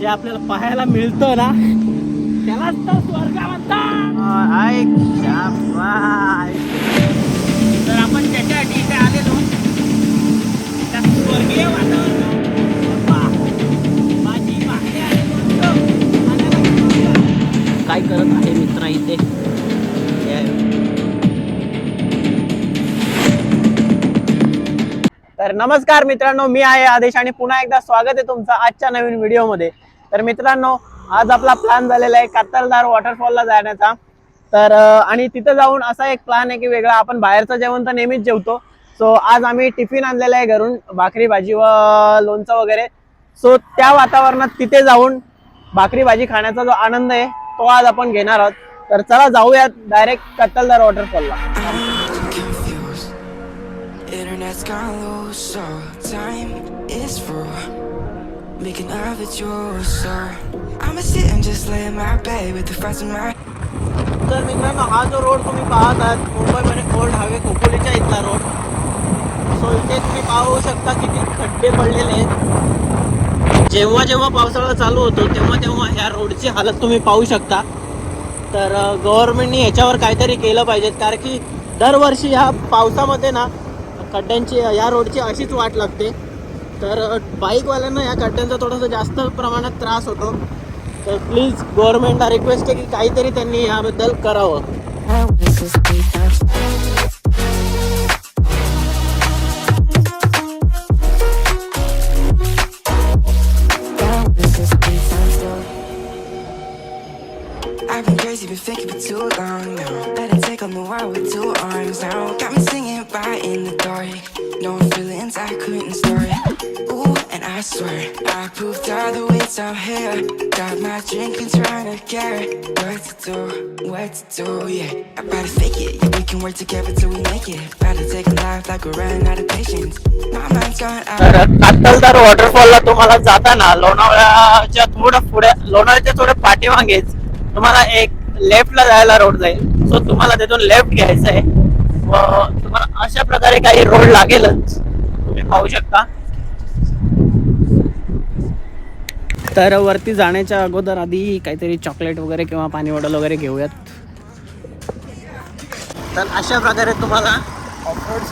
जे आपल्याला पाहायला मिळतं ना त्यालाच तर स्वर्ग म्हणतात. तर आपण त्याच्यासाठी इथे आलेलो त्या स्वर्गीय वातावरणात माझी मागणी आलेलो काय करत आहे मित्र इथे. तर नमस्कार मित्रांनो, मी आहे आदेश आणि पुन्हा एकदा स्वागत आहे तुमचं आजच्या नवीन व्हिडिओमध्ये. तर मित्रांनो, आज आपला प्लॅन झालेला आहे कातलधार वॉटरफॉलला जाण्याचा. तर आणि तिथे जाऊन असा एक प्लॅन आहे की वेगळा, आपण बाहेरचं जेवण तर नेहमीच जेवतो. सो आज आम्ही टिफिन आणलेला आहे घरून, भाकरी भाजी व लोणचं वगैरे. सो त्या वातावरणात तिथे जाऊन भाकरी भाजी खाण्याचा जो आनंद आहे तो आज आपण घेणार आहोत. तर चला जाऊयात direct कातलधार वॉटरफॉलला. Internet's gone low, so time is through. Making love at yours, so I'ma sit and just lay in my bed with the front of my. तर मित्रांनो, हा जो रोड तुम्ही पाहत आहात मुंबईमध्ये ओल्ड हायवे खोपोलीच्या इथला रोड. सो इथे तुम्ही पाहू शकता किती खड्डे पडलेले आहेत. जेव्हा जेव्हा पावसाळा चालू होतो तेव्हा तेव्हा ह्या रोडची हालत तुम्ही पाहू शकता. तर गव्हर्नमेंटनी ह्याच्यावर काहीतरी केलं पाहिजे, कारण की दरवर्षी ह्या पावसामध्ये ना खड्ड्यांची या रोडची अशीच वाट लागते. तर बाईकवाल्यांना या खड्ड्यांचा थोडासा जास्त प्रमाणात त्रास होतो. तर प्लीज गव्हर्नमेंटला रिक्वेस्ट आहे की काहीतरी त्यांनी याबद्दल करावं. I've been crazy, been thinking for too long now. Better take on the world with two arms now. Got me singing right in the dark. No feelings I couldn't start. Ooh, and I swear I proved all the ways I'm here. Got my drink and trying to get what to do, yeah. I better fake it, yeah, we can work together till we make it. Better take a life like we're running out of patience. My mind's gone out. तर कातलधार वॉटरफॉलला तुम्हाला जाताना लोणावळ्याच्या थोडं पुढे, लोणावळ्याच्या थोडं पाठीमागेच तुम्हाला एक लेफ्टला जायला रोड जाईल. सो तुम्हाला तिथून लेफ्ट घ्यायचं आहे व तुम्हाला अशा प्रकारे काही रोड लागेलच, तुम्ही पाहू शकता. तर वरती जाण्याच्या अगोदर आधी काहीतरी चॉकलेट वगैरे किंवा पाणी बॉटल वगैरे घेऊयात. तर अशा प्रकारे तुम्हाला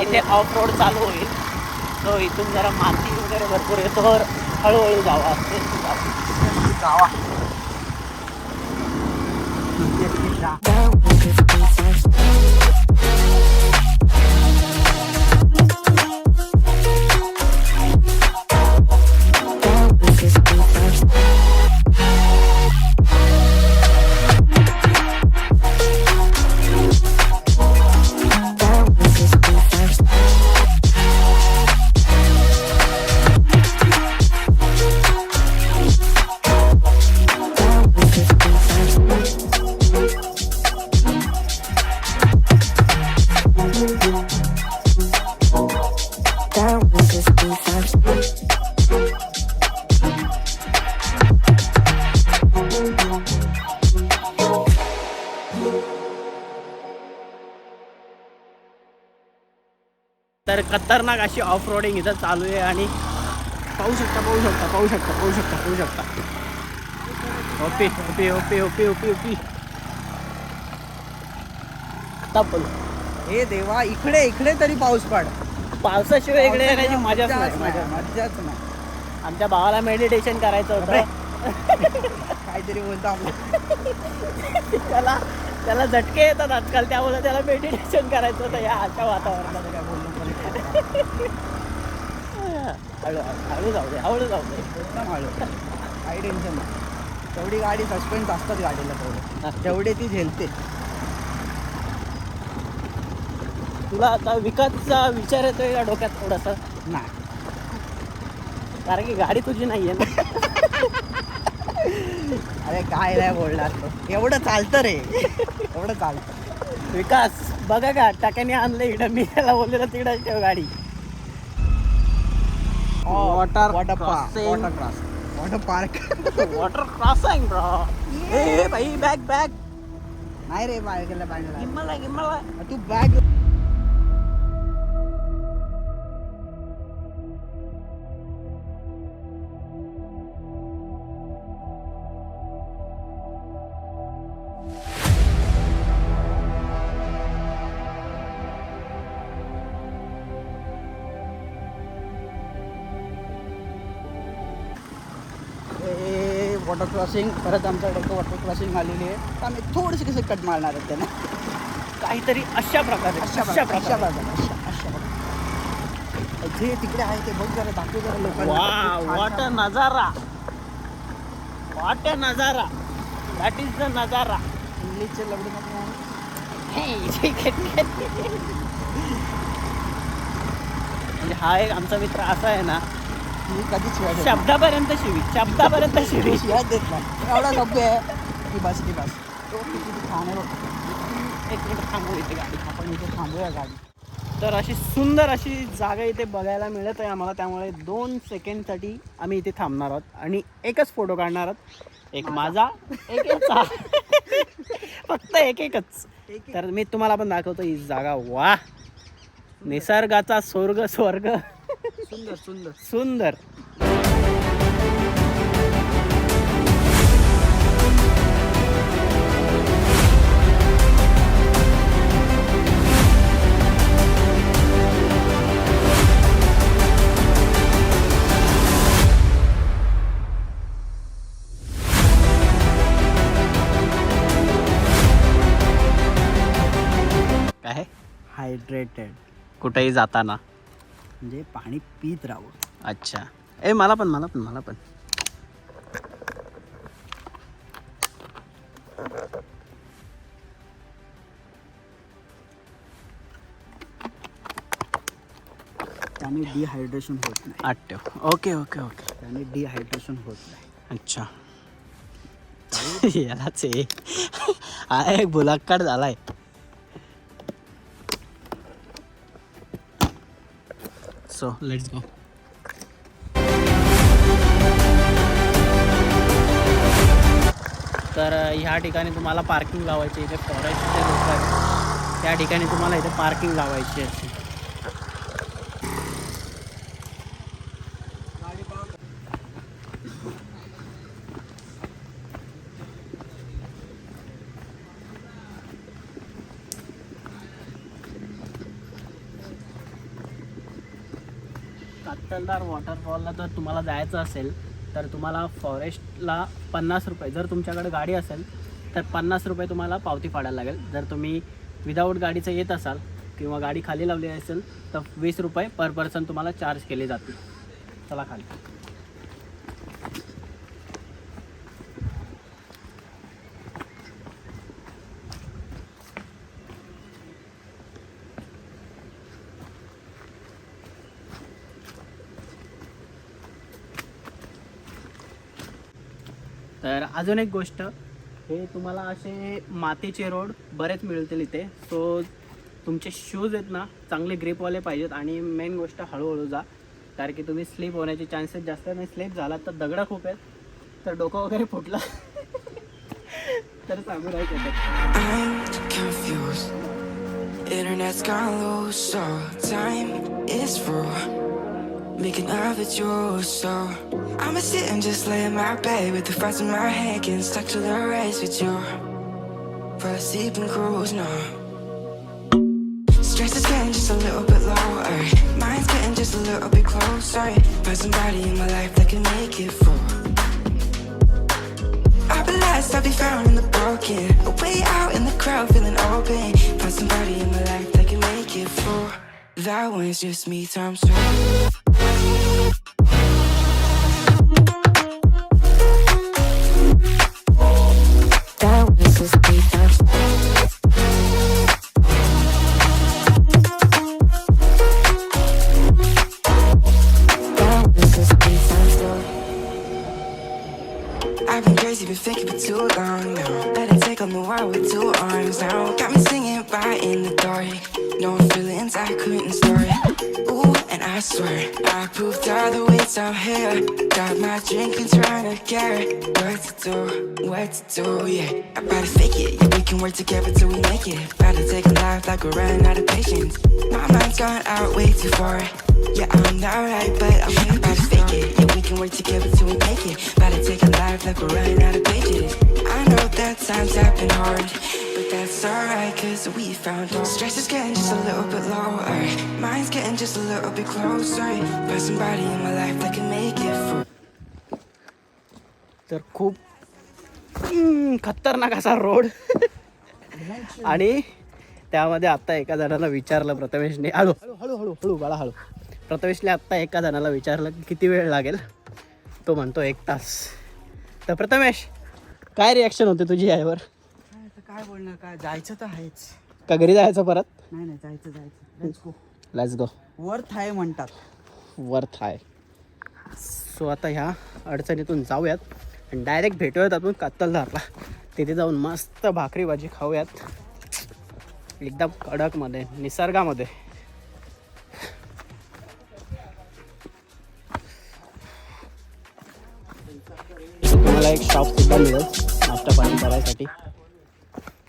इथे ऑफ रोड चालू होईल. सो इथून जरा माती वगैरे भरपूर येतो, तर हळूहळू जावा जावा. तर खतरनाक अशी ऑफ रोडिंग इथं चालू आहे आणि पाहू शकता. ओपी आता बोल. हे देवा, इकडे तरी पाऊस पड. पावसाशिवाय इकडे येण्याची मजाच नाही. मजाच नाही. आमच्या भावाला मेडिटेशन करायचं होतं. काहीतरी बोलतो आपलं. त्याला झटके येतात आजकाल, त्यामुळे त्याला मेडिटेशन करायचं होतं या अशा वातावरणात. काय बोललो हळू जाऊ दे एकदम हळू, काही टेन्शन नाही. तेवढी गाडी सस्पेन्स असतात गाडीला, तेवढे ती झेलते. तुला आता विकासचा विचार येतोय का डोक्यात थोडासा? नाही, कारण की गाडी तुझी नाहीये ना. अरे काय नाही बोलणार तो. एवढं चालतं रे, एवढं चालतं. विकास बघा का, टाक्याने आणलं इकडं, मी त्याला बोललेलं तिकडं ठेव गाडी. Water park water crossing bro. ए भाई बॅग नाही रे, बाळगेला पाहिजे. गिम्मला तू बॅग हे वॉटर क्रॉसिंग, परत आमच्याकडे एक वॉटर क्रॉसिंग आलेली आहे. तर आम्ही थोडीशी कसे कट मारणार आहेत त्यांना, काहीतरी अशा प्रकारे जे तिकडे आहे ते बघ जरा, दाखव जरा लोकांना. व्हॉट अ नजारा, व्हॉट अ नजारा, दॅट इज द नजारा. इंग्लिशचे लवडे म्हणजे हा एक आमचा मित्र असा आहे ना, मी कधीच शिवाय शब्दापर्यंत शिवी शिवाय देत नाही. एवढा सभ्य आहे की बस तो किती छान आहे बघ. एक मिनिट थांबू इथे गाडी. आपण इथे थांबूया गाडी. तर अशी सुंदर अशी जागा इथे बघायला मिळत आहे आम्हाला, त्यामुळे 2 सेकंडसाठी आम्ही इथे थांबणार आहोत आणि एकच फोटो काढणार आहोत. एक माझा, एक याचा. फक्त एकच. तर मी तुम्हाला पण दाखवतो ही जागा. वा, निसर्गाचा स्वर्ग. सुंदर सुंदर सुंदर. काय हायड्रेटेड, कुठेही जाताना म्हणजे पाणी पीत राहावं. अच्छा. मला पण त्याने डिहायड्रेशन होत नाही. आठव. ओके. त्याने डिहायड्रेशन होत नाही. अच्छा. यालाच हा एक भुलाक्काड झालाय. So let's go. तर ह्या ठिकाणी तुम्हाला पार्किंग लावायची. इथे फॉरेस्टचे लोक आहेत, त्या ठिकाणी तुम्हाला इथे पार्किंग लावायची असते. कातलधार वॉटरफॉलला जर तुम्हाला जायचं असेल तर तुम्हाला फॉरेस्टला 50 रुपये, जर तुमच्याकडे गाडी असेल तर 50 रुपये तुम्हाला पावती पाडायला लागेल. जर तुम्ही विदाऊट गाडीचं येत असाल किंवा गाडी खाली लावली असेल तर 20 रुपये पर पर्सन तुम्हाला चार्ज केले जातील. चला खाली. तर अजून एक गोष्ट, हे तुम्हाला असे मातीचे रोड बरेच मिळतील इथे. सो तुमचे शूज आहेत ना चांगले ग्रिपवाले पाहिजेत आणि मेन गोष्ट हळूहळू जा, कारण की तुम्ही स्लिप होण्याचे चान्सेस जास्त नाही. स्लिप झाला तर दगडं खूप आहेत, तर डोकं वगैरे फुटलं तर सांगू नाही शकत. I'm confused. Internet's gone low, so time is raw. Making love at yours, so I'ma sit and just lay in my bed with the thoughts in my head, getting stuck to the race with you. For a sleeping cruise, no. Stress is getting just a little bit lower. Mind's getting just a little bit closer. Find somebody in my life that can make it full. I'll be lost, I'll be found in the broken. A way out in the crowd, feeling open. Find somebody in my life that can make it full. That one's just me, times two. I've been crazy, been thinking for too long now. Better take on the world with 2 arms now. Got me singing right in the dark. No feelings I couldn't store. Ooh, and I swear I proved all the ways I'm here. Got my drink and trying to get what to do, yeah. I better fake it, yeah, we can work together till we make it. Better take a life like we're running out of patience. My mind's gone out way too far. Yeah, I'm not right, but I'm about to fake it. Yeah, we can work together till we make it. Better take a life like we're running out of pages. I know that times have been hard, but that's alright, cause we found hope. Stress is getting just a little bit lower. Mind's getting just a little bit closer. Find somebody in my life that can make it for. तर खूप खतरनाक असा road आणि त्यामध्ये आत्ता एका जणाला विचारलं प्रथमेशने, हळू हळू हळू हळू हळू बाळा हळू. प्रथमेशने आत्ता एका जणाला विचारलं की किती वेळ लागेल, तो म्हणतो 1 तास. तर प्रथमेश काय रिॲक्शन होते तुझी यावर? काय बोलणार, काय जायचं तर आहेच. का घरी जायचं परत? नाही जायचं. Let's go. वर्थ आहे म्हणतात. वर्थ आहे. सो आता ह्या अडचणीतून जाऊयात आणि डायरेक्ट भेटूयात आपण कातलधारला. तिथे जाऊन मस्त भाकरी भाजी खाऊयात एकदम कडकमध्ये, निसर्गामध्ये. तुम्हाला एक शॉप सुद्धा मिळेल नाश्ता पाणी करायसाठी.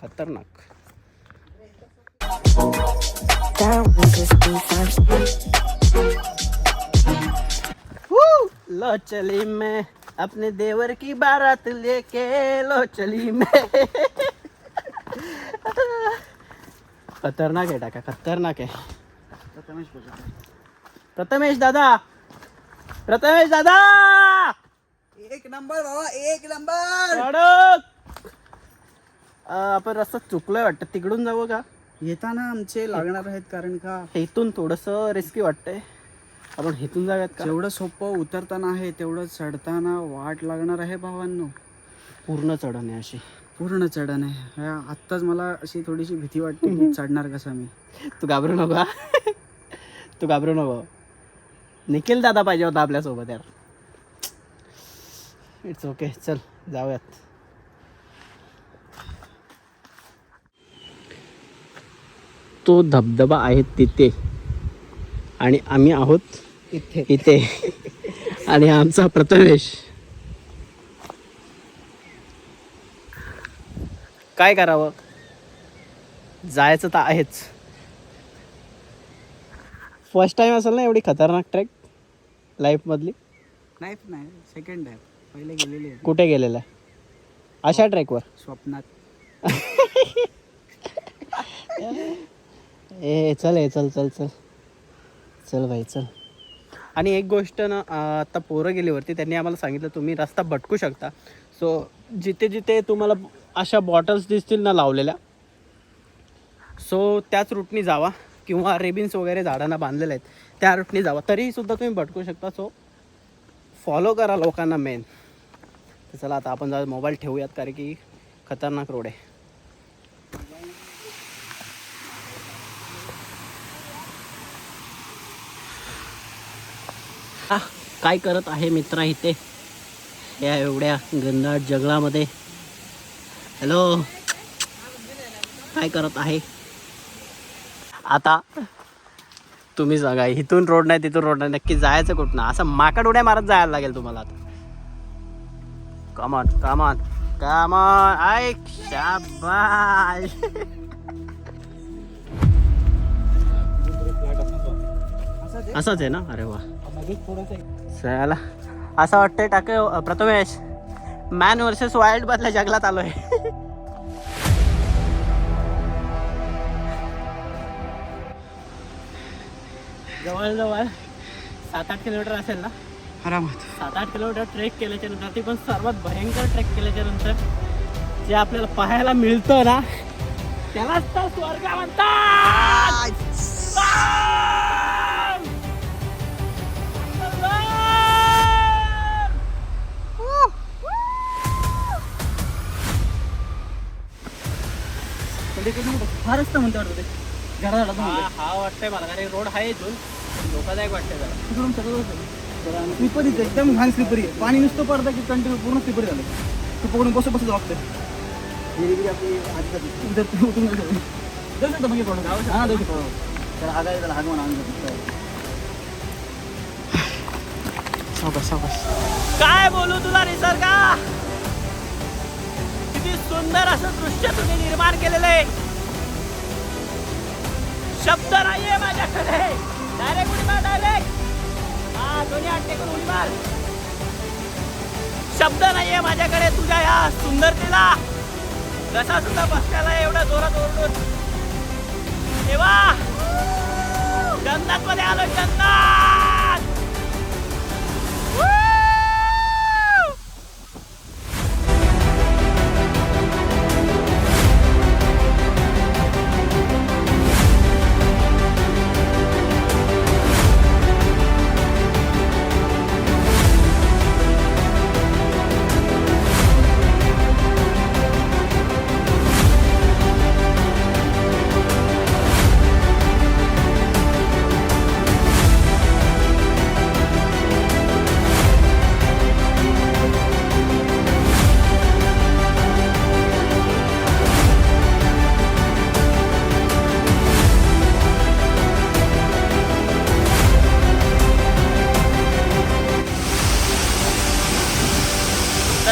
खतरनाक. लो चली मैं अपने देवर की बारात लेके, लो चली मैं. खतरनाक आहे टाका, खतरनाक आहे. प्रथमेश दादा, प्रथमेश दादा, एक नंबर बाबा, एक नंबर. आपण रस्ता चुकलोय वाटतं, तिकडून जाऊ का? येताना आमचे लागणार आहेत, कारण का इथून थोडंसं रिस्की वाटतंय. आपण इथून जाऊयात का? जेवढं सोपं उतरताना आहे तेवढं चढताना वाट लागणार आहे भावांनो. पूर्ण चढण आहे अशी, पूर्ण चढण आहे. आत्ताच मला अशी थोडीशी भीती वाटते की चढणार कसा मी. तू घाबरू नको, तू घाबरू नको. निखिल दादा पाहिजे होता आपल्यासोबत यार. इट्स ओके, चल जाऊयात. तो धबधबा आहे तिथे आणि आम्ही आहोत इथे आणि आमचा प्रथमेश. काय करावं, जायचं तर आहेच. फर्स्ट टाइम असेल ना एवढी खतरनाक ट्रेक लाईफमधली? नाही, सेकंड आहे. पहिले गेलेले आहे. कुठे गेलेला आहे अशा ट्रेकवर? स्वप्नात. चल चल चल चल चल भाई चल. आणि एक गोष्ट ना, आता पोरं गेली वरती, त्यांनी आम्हाला सांगितलं तुम्ही रस्ता भटकू शकता. सो जिथे जिथे तुम्हाला अशा बॉटल्स दिसतील ना लावलेल्या, सो त्याच रूटनी जावा, किंवा रेबिन्स वगैरे झाडांना बांधलेले आहेत त्या रूटनी जावा, तरीही सुद्धा तुम्ही भटकू शकता. सो फॉलो करा लोकांना मेन. तर चला आता आपण जरा मोबाईल ठेवूयात, कारण की खतरनाक रोड आहे. काय करत आहे मित्रा इथे या एवढ्या घनदाट जंगलामध्ये? हॅलो, काय करत आहे? आता तुम्ही सांगा, इथून रोड नाही तिथून रोड नाही, नक्की जायचं कुठनं? असं माकड उड्या मारत जायला लागेल तुम्हाला आता. कमॉन कमॉन कमॉन, ऐक, शाबाश. असंच आहे ना? अरे वा, चला. असं वाटतंय टाके प्रथमेश मॅन वर्सेस वाईल्ड मधल्या जंगलात आलोय. जवळजवळ 7-8 किलोमीटर असेल ना आरामात. 7-8 किलोमीटर ट्रेक केल्याच्या नंतर, ती पण सर्वात भयंकर ट्रेक केल्याच्या नंतर जे आपल्याला पाहायला मिळतं ना, त्यालाच तर स्वर्ग म्हणतात. फारच तर म्हणते वाटतं ते घरात. हा वाटतंय मला, कारण रोड आहे इथून धोकादायक वाटतंय जरा. तिकडून सगळं स्लिपरीच, एकदम घाण स्लिपरी आहे. पाणी नुसतं पडतं की कंटिन्यू पूर्ण स्लिपरी झालं. तू पकडून बसू लागतं. आपली उतरून जाऊ म्हणजे थोडं गाव. हां, जाऊ थोडं त्याला आगाय, त्याला हागवून आणलं. काय बोलू तुला निसर्गा, किती सुंदर असं दृश्य तुम्ही निर्माण केलेलं आहे. शब्द नाहीये माझ्याकडे. डायरेक्ट उडी मार, डायरेक्ट. हा, दोन्ही हात टेकून उडी मार. शब्द नाहीये माझ्याकडे तुझ्या या सुंदरतेला. कसा सुद्धा बसल्याला एवढ्या जोरात ओरडून. देवा, जन्नत मध्ये आलो, जन्नत.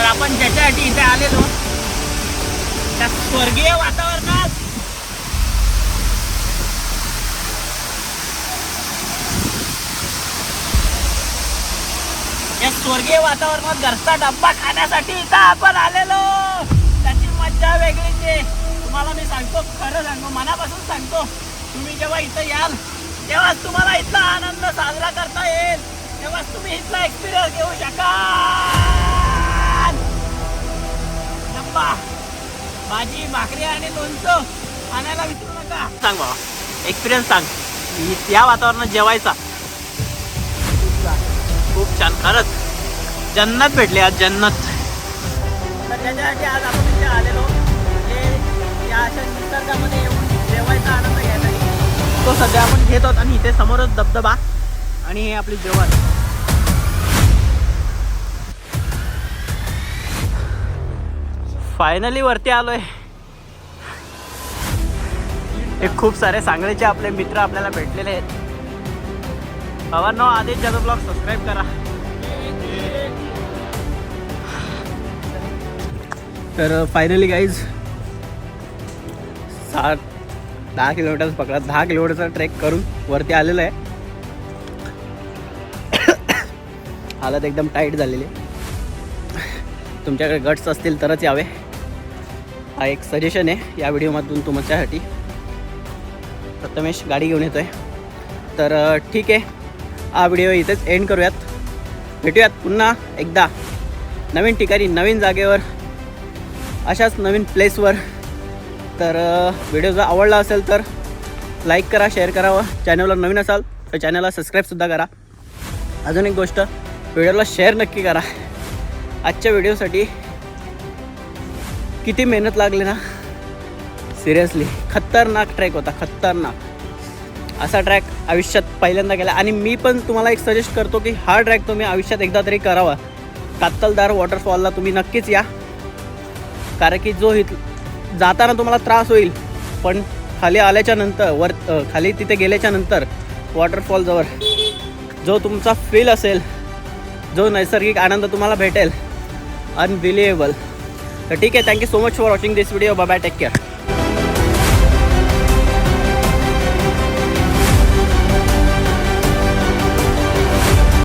तर आपण ज्याच्यासाठी इथे आलेलो त्या स्वर्गीय वातावरणात या स्वर्गीय वातावरणात घरचा डब्बा खाण्यासाठी इथं आपण आलेलो. त्याची मज्जा वेगळीच आहे. तुम्हाला मी सांगतो, खरं सांगतो, मनापासून सांगतो, तुम्ही जेव्हा इथं याल तेव्हाच तुम्हाला इथला आनंद साजरा करता येईल, तेव्हाच तुम्ही इथला एक्सपिरियन्स घेऊ शकाल. डब्बा, भाजी, भाकरी आणि लोणचं आणायला विसरू नका. सांग बाबा, एक्सपिरियन्स सांग या वातावरणात जेवायचा. खूप छान, खरंच जन्नत भेटली आज, जन्नत. तर त्याच्यासाठी आज आपण इथे आलेलो या अशा निसर्गामध्ये येऊन जेवायचा आनंद घ्यायचा. तो सध्या आपण घेत आहोत आणि इथे समोरच धबधबा आणि हे आपली जेवण. फायनली वरती आलोय. हे खूप सारे सांगलीचे आपले मित्र आपल्याला भेटलेले आहेत. भावांनो, आदेशजाधव ब्लॉग सबस्क्राईब करा. तर फायनली गाईज 10 किलोमीटर पकडा, 10 किलोमीटरचा ट्रेक करून वरती आलेलं आहे. हालत एकदम टाईट झालेली. तुमच्याकडे गट्स असतील तरच यावे, हा एक सजेशन आहे या व्हिडिओमधून तुमच्यासाठी. प्रथमेश गाडी घेऊन येतोय. तर ठीक आहे, हा व्हिडिओ इथेच एंड करूयात. भेटूयात पुन्हा एकदा नवीन ठिकाणी, नवीन जागेवर, अशाच नवीन प्लेसवर. तर व्हिडिओ जर आवडला असेल तर लाईक करा, शेअर करा व चॅनलवर नवीन असाल तर चॅनलला सबस्क्राईबसुद्धा करा. अजून एक गोष्ट, व्हिडिओला शेअर नक्की करा. आजच्या व्हिडिओसाठी किती मेहनत लागली ना, सिरियसली खतरनाक ट्रॅक होता, खतरनाक. असा ट्रॅक आयुष्यात पहिल्यांदा केला आणि मी पण तुम्हाला एक सजेस्ट करतो की हा ट्रॅक तुम्ही आयुष्यात एकदा तरी करावा. कातलदार वॉटरफॉलला तुम्ही नक्कीच या, कारण की जो जाताना तुम्हाला त्रास होईल, पण खाली आल्याच्या नंतर खाली तिथे गेल्याच्या नंतर वॉटरफॉलजवळ जो तुमचा फील असेल, जो नैसर्गिक आनंद तुम्हाला भेटेल, अनबिलिव्हेबल. तर ठीक आहे, thank you so much for watching this video. Bye bye, take care.